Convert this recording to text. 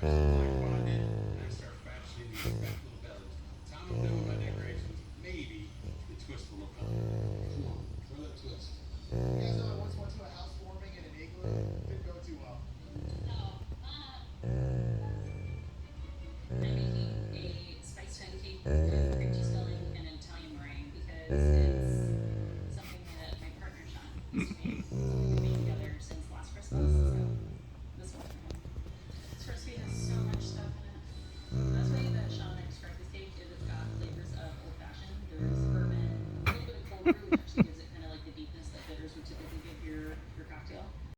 I'm making a spice pancake with cream cheese filling and an Italian meringue because it's something that my partner Sean used to make. We've been together since last Christmas, so this one's for him. This recipe has so much stuff in it. The best way that Sean described this cake is it's got flavors of old fashioned. There's bourbon, a little bit of cold brew,